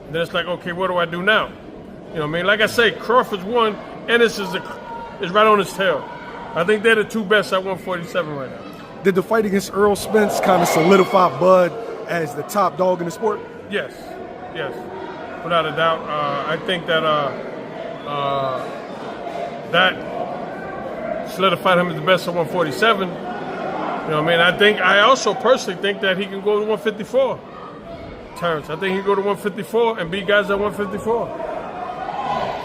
And then it's like, okay, what do I do now? You know what I mean? Like I say, Crawford's won, Ennis is right on his tail. I think they're the two best at 147 right now. Did the fight against Earl Spence kind of solidify Bud as the top dog in the sport? Yes, without a doubt. I think that that solidified him as the best at 147. You know what I mean? I also personally think that he can go to 154. Terrence, I think he can go to 154 and beat guys at 154.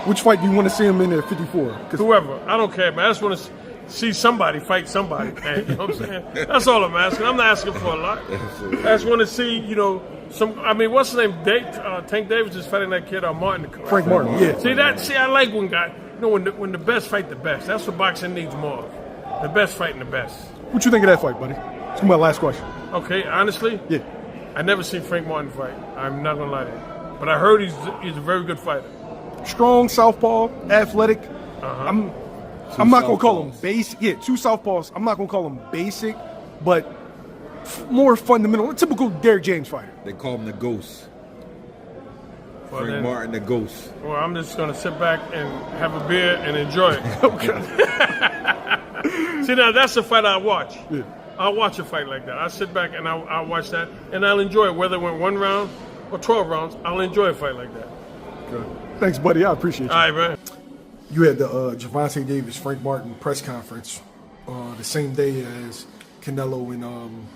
Which fight do you want to see him in at 54? Whoever. I don't care, man. I just want to see somebody fight somebody, man. You know what I'm saying? That's all I'm asking. I'm not asking for a lot. I just want to see, what's his name? Tank Davis is fighting that kid, Martin. Frank Martin, yeah. See, I like when when the best fight the best. That's what boxing needs more of. The best fighting the best. What you think of that fight, buddy? It's my last question. Okay, honestly? Yeah. I never seen Frank Martin fight. I'm not going to lie to you. But I heard he's a very good fighter. Strong, southpaw, athletic. Uh-huh. I'm not going to call him basic. Yeah, two southpaws. I'm not going to call him basic, but more fundamental. A typical Derrick James fighter. They call him the Ghost. Well, Frank Martin, the Ghost. Well, I'm just going to sit back and have a beer and enjoy it. Okay. See, now that's a fight I watch. Yeah. I'll watch a fight like that. I'll sit back and I'll watch that, and I'll enjoy it. Whether it went 1 round or 12 rounds, I'll enjoy a fight like that. Good. Thanks, buddy. I appreciate you. All right, man. You had the Gervonta Davis, Frank Martin press conference the same day as Canelo and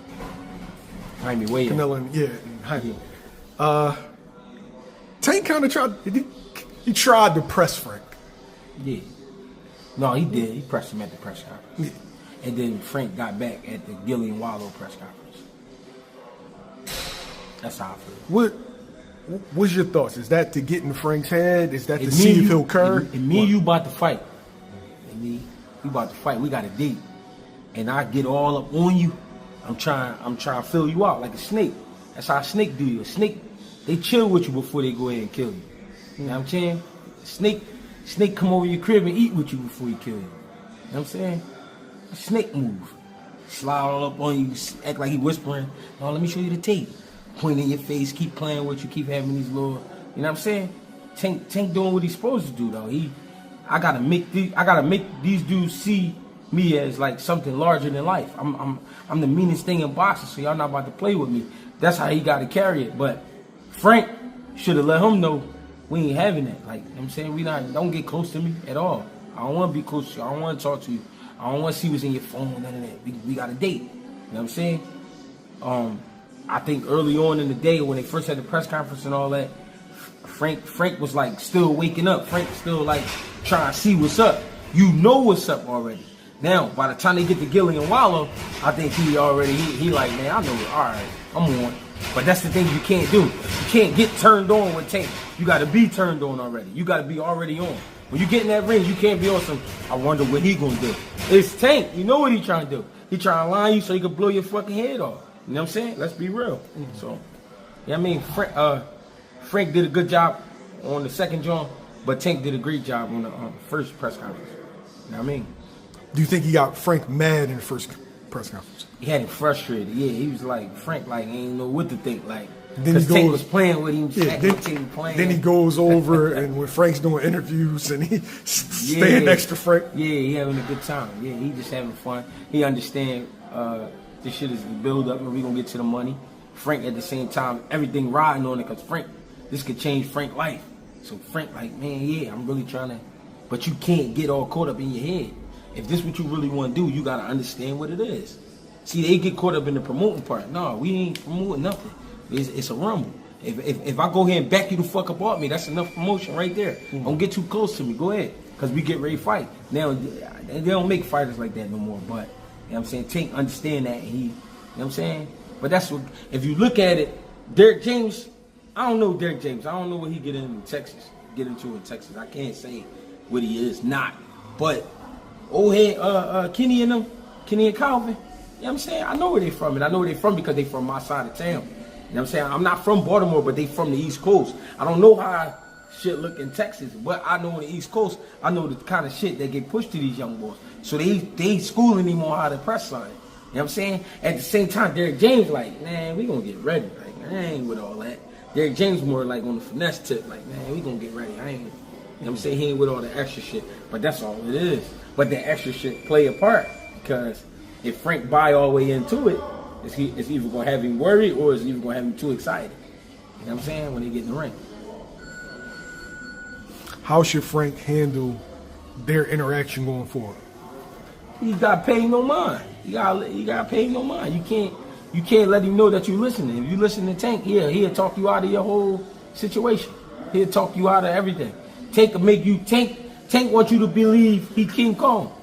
Jaime Williams. Canelo and Jaime. Tank kind of tried. He tried to press Frank. Yeah. No, he did. He pressed him at the press conference. Yeah. And then Frank got back at the Gillian Wallow press conference. That's how I feel. What's your thoughts? Is that to get in Frank's head? Is that to see if he'll curve? And me and you about to fight. And me, you about to fight. We got a date. And I get all up on you. I'm trying to fill you out like a snake. That's how a snake do you. A snake, they chill with you before they go ahead and kill you. You know what I'm saying? Snake come over your crib and eat with you before he kill you. You know what I'm saying? A snake move. Slide all up on you, act like he whispering. No, let me show you the tape. Point in your face, keep playing with you, keep having these little, you know what I'm saying? Tank doing what he's supposed to do though. I gotta make these dudes see me as like something larger than life. I'm the meanest thing in boxing, so y'all not about to play with me. That's how he gotta carry it. But Frank should have let him know we ain't having that. Like, you know what I'm saying? Don't get close to me at all. I don't wanna be close to you. I don't wanna talk to you. I don't want to see what's in your phone, none of that. We got a date. You know what I'm saying? I think early on in the day when they first had the press conference and all that, Frank was like still waking up. Frank still like trying to see what's up. You know what's up already. Now, by the time they get to Gillian Wallow, I think he like, man, I know it. All right, I'm on. But that's the thing you can't do. You can't get turned on with Tank. You got to be turned on already. You got to be already on. When you get in that ring, you can't be on some, I wonder what he gonna do. It's Tank. You know what he trying to do. He trying to line you so he can blow your fucking head off. You know what I'm saying? Let's be real. So, yeah, I mean, Frank did a good job on the second joint, but Tank did a great job on the first press conference. You know what I mean? Do you think he got Frank mad in the first press conference? He had him frustrated. Yeah, he was like, Frank like ain't know what to think. Like, Then Tank was playing with him. Yeah, then he goes over and when Frank's doing interviews and he staying next to Frank. Yeah, he having a good time. Yeah, he just having fun. He understand this shit is the build up and we gonna get to the money. Frank at the same time, everything riding on it because Frank, this could change Frank's life. So Frank like, man, yeah, I'm really trying to, but you can't get all caught up in your head. If this is what you really want to do, you gotta understand what it is. See, they get caught up in the promoting part. No, we ain't promoting nothing. It's a rumble. If I go here and back you the fuck up off me, that's enough promotion right there. Mm-hmm. Don't get too close to me. Go ahead. Because we get ready to fight. Now, they don't make fighters like that no more. But, you know what I'm saying? Tank understand that. And he, you know what I'm saying? But that's what, if you look at it, Derrick James, I don't know Derrick James. I don't know what he get into in Texas. I can't say what he is not. But, old head, Kenny and Calvin, you know what I'm saying? I know where they from. And I know where they from because they from my side of town. You know what I'm saying? I'm not from Baltimore, but they from the East Coast. I don't know how shit look in Texas, but I know on the East Coast, I know the kind of shit that get pushed to these young boys. So they schooling them on how to press on it. You know what I'm saying? At the same time, Derrick James like, man, we gonna get ready. Like, I ain't with all that. Derrick James more like on the finesse tip, like, man, we gonna get ready. I ain't, you know what I'm saying? He ain't with all the extra shit, but that's all it is. But the extra shit play a part, because if Frank buy all the way into it, it's either gonna have him worried or it's either gonna have him too excited. You know what I'm saying? When they get in the ring. How should Frank handle their interaction going forward? You got to pay no mind. You got to pay no mind. You can't let him know that you listening. If you listen to Tank, he'll talk you out of your whole situation. He'll talk you out of everything. Tank wants you to believe he King Kong. You know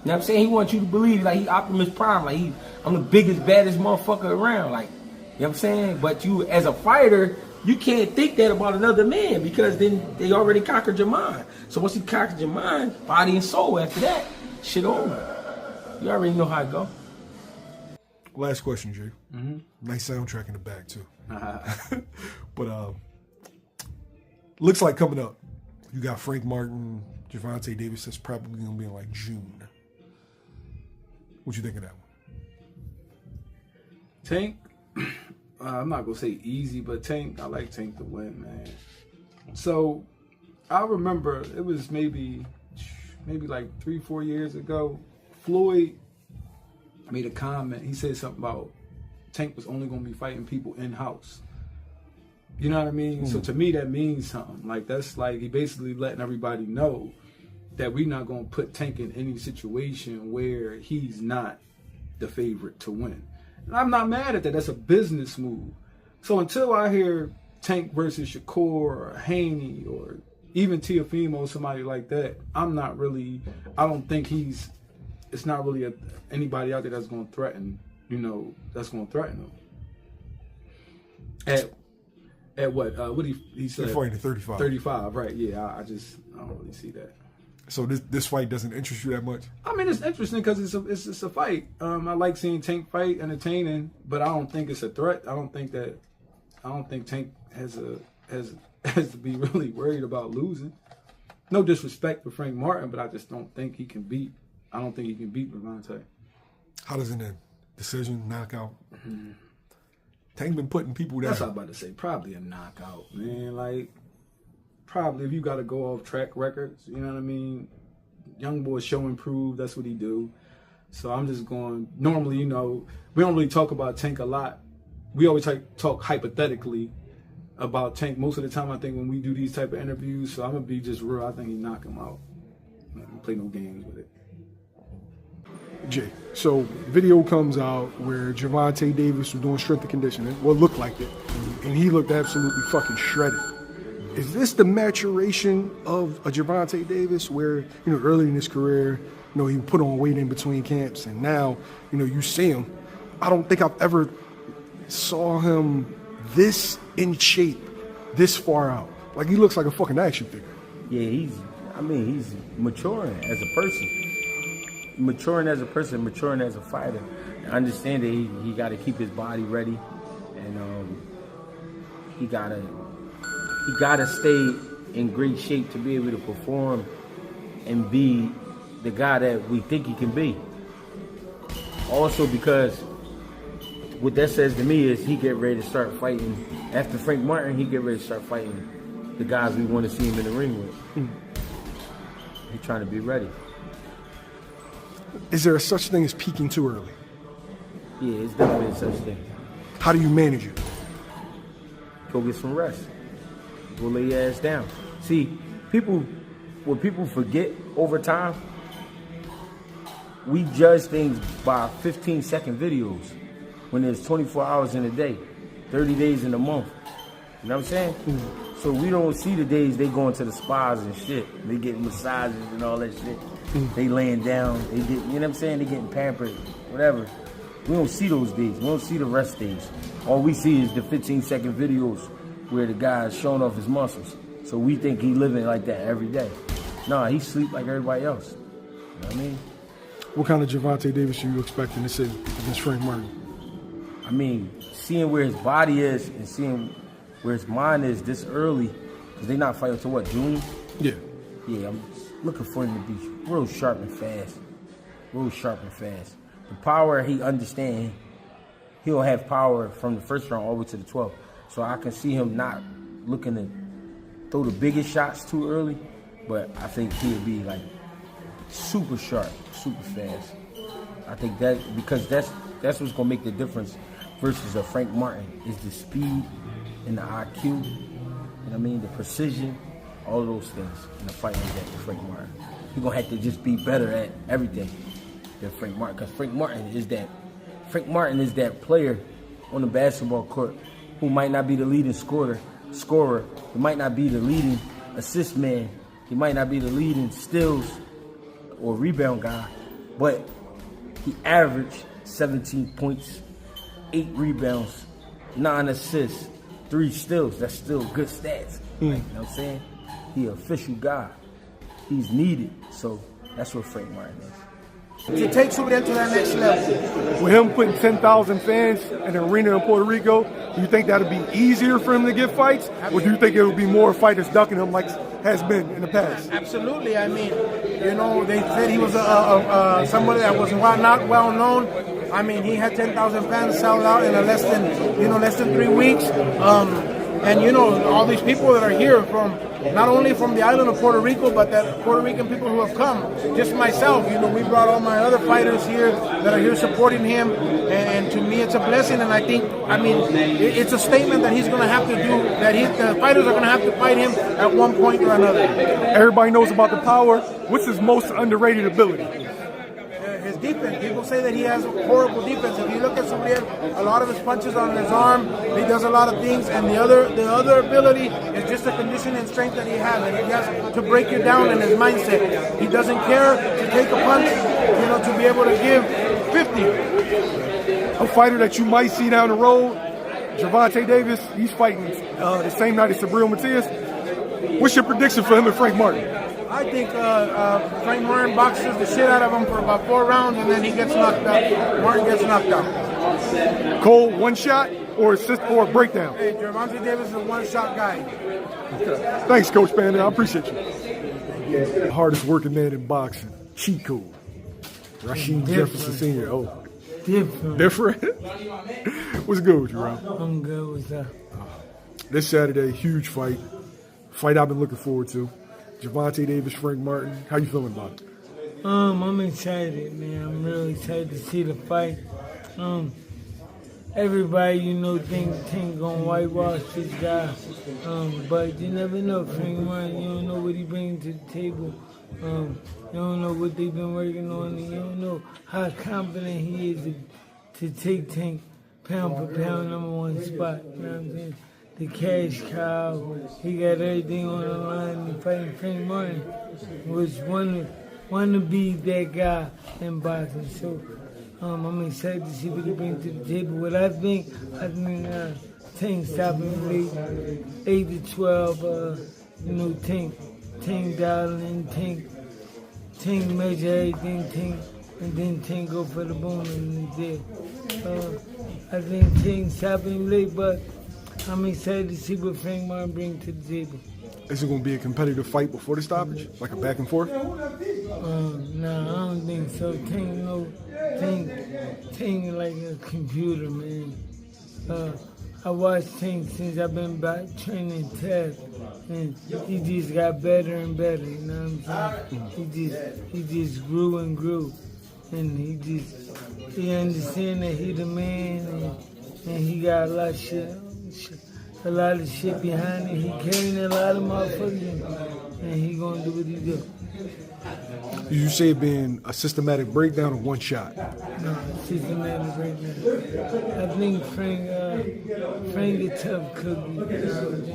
what I'm saying? He wants you to believe like he Optimus Prime, like I'm the biggest, baddest motherfucker around. Like, you know what I'm saying? But you, as a fighter, you can't think that about another man, because then they already conquered your mind. So once you conquered your mind, body and soul, after that, shit over. You already know how it go. Last question, Jay. Nice soundtrack in the back, too. But looks like coming up, you got Frank Martin, Gervonta Davis. That's probably going to be in like June. What you think of that one? Tank, I'm not going to say easy, but Tank, I like Tank to win, man. So I remember it was maybe like 3-4 years ago, Floyd made a comment. He said something about Tank was only going to be fighting people in-house. You know what I mean? So to me, that means something. Like, that's like he basically letting everybody know that we're not going to put Tank in any situation where he's not the favorite to win. And I'm not mad at that. That's a business move. So until I hear Tank versus Shakur or Haney or even Teofimo, somebody like that, I don't think it's not really anybody out there that's going to threaten, that's going to threaten him. At what? What he said? They're fighting at 35. 35, right? Yeah, I don't really see that. So this fight doesn't interest you that much? I mean, it's interesting because it's a fight. I like seeing Tank fight, entertaining, but I don't think it's a threat. I don't think Tank has to be really worried about losing. No disrespect for Frank Martin, but I just don't think he can beat. I don't think he can beat Gervonta. How does it end? Decision, knockout. Tank been putting people down. That's what I'm about to say. Probably a knockout, man. Like, probably if you got to go off track records, you know what I mean? Young boy show and prove, that's what he do. So I'm just going, normally, we don't really talk about Tank a lot. We always talk hypothetically about Tank most of the time, I think, when we do these type of interviews. So I'm going to be just real. I think he knock him out. I'm not going to play no games with it. Jay, so video comes out where Gervonta Davis was doing strength and conditioning, well, looked like it, and he looked absolutely fucking shredded. Is this the maturation of a Gervonta Davis where, early in his career, he put on weight in between camps, and now, you see him. I don't think I've ever saw him this in shape, this far out. Like, he looks like a fucking action figure. Yeah, he's maturing as a person. Maturing as a person, maturing as a fighter. I understand that he got to keep his body ready, and he gotta stay in great shape to be able to perform and be the guy that we think he can be. Also, because what that says to me is he get ready to start fighting. After Frank Martin, he get ready to start fighting the guys we want to see him in the ring with. He's trying to be ready. Is there a such thing as peaking too early? Yeah, it's definitely a such thing. How do you manage it? Go get some rest. Go lay your ass down. See, what people forget over time, we judge things by 15-second videos when there's 24 hours in a day, 30 days in a month. You know what I'm saying? So we don't see the days they going to the spas and shit. They getting massages and all that shit. They laying down. They get, you know what I'm saying? They getting pampered, whatever. We don't see those days. We don't see the rest days. All we see is the 15-second videos where the guy's showing off his muscles. So we think he living like that every day. Nah, he sleep like everybody else. You know what I mean? What kind of Gervonta Davis are you expecting to see against Frank Martin? I mean, seeing where his body is and seeing where his mind is this early, because they not fighting until what, June? Yeah. Yeah, I'm looking for him to be real sharp and fast. Real sharp and fast. The power he understands, he'll have power from the first round all the way to the 12th. So I can see him not looking to throw the biggest shots too early, but I think he'll be like super sharp, super fast. I think that because that's what's gonna make the difference versus a Frank Martin is the speed and the IQ. You know what I mean? The precision, all of those things in the fight like that with Frank Martin. He's gonna have to just be better at everything than Frank Martin, because Frank Martin is that player on the basketball court who might not be the leading scorer. He might not be the leading assist man. He might not be the leading steals or rebound guy, but he averaged 17 points, 8 rebounds, 9 assists, 3 steals. That's still good stats. You know what I'm saying? He an official guy. He's needed. So that's what Frank Martin is. To take Super to that next level. With him putting 10,000 fans in an arena in Puerto Rico, do you think that'll be easier for him to get fights? Or do you think it'll be more fighters ducking him like has been in the past? Absolutely. I mean, you know, they said he was somebody that was not well known. I mean, he had 10,000 fans sold out in less than 3 weeks. And you know, all these people that are here from not only from the island of Puerto Rico, but that Puerto Rican people who have come. Just myself, you know, we brought all my other fighters here that are here supporting him, and to me, it's a blessing. And I think, I mean, it's a statement that he's going to have to do. That the fighters are going to have to fight him at one point or another. Everybody knows about the power. What's his most underrated ability? His defense. People say that he has horrible defense. If you look at somebody, a lot of his punches on his arm, he does a lot of things, and the other ability is just the condition and strength that he has, and he has to break you down in his mindset. He doesn't care to take a punch, you know, to be able to give 50. A fighter that you might see down the road, Gervonta Davis, he's fighting the same night as Sabril Matias. What's your prediction for him and Frank Martin? I think Frank Martin boxes the shit out of him for about 4 rounds, and then he gets knocked out. Martin gets knocked out. Cole, one shot or assist or breakdown? Hey, Gervonta Davis is a one-shot guy. Okay. Thanks, Coach Panda. I appreciate you. The hardest working man in boxing, cheat code. Rashiem Jefferson Sr. Oh, different. What's good with you, Rob? I'm good with that. This Saturday, huge fight. Fight I've been looking forward to. Gervonta Davis, Frank Martin. How you feeling about it? I'm excited, man. I'm really excited to see the fight. Everybody, you know, think gonna whitewash this guy, but you never know. Frank Martin, you don't know what he brings to the table. You don't know what they've been working on, and you don't know how confident he is to take Tank pound for pound #1 spot. You know what I'm saying? The cash cow, he got everything on the line. And fighting Frank Martin was one to be that guy in boxing. So I'm excited to see what he brings to the table. What I think Tank stopping late, 8-12. You know, Tank dialing in, Tank measure everything, and then Tank go for the boom and he's there. I think Tank stopping late, but I'm excited to see what Frank Martin brings to the table. Is it going to be a competitive fight before the stoppage? Like a back and forth? No, I don't think so. Tank like a computer, man. I watched Tank since I've been back training Ted, and he just got better and better, you know what I'm saying? He just grew and grew, and he understand that he the man, and he got a lot of shit behind him. He carrying a lot of motherfuckers, and he gonna do what he do. You say it being a systematic breakdown or one shot? No, systematic breakdown. I think Frank a tough cookie. You know what I'm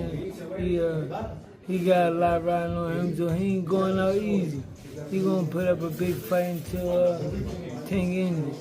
saying? He got a lot riding on him, so he ain't going out easy. He gonna put up a big fight until Tank ends it.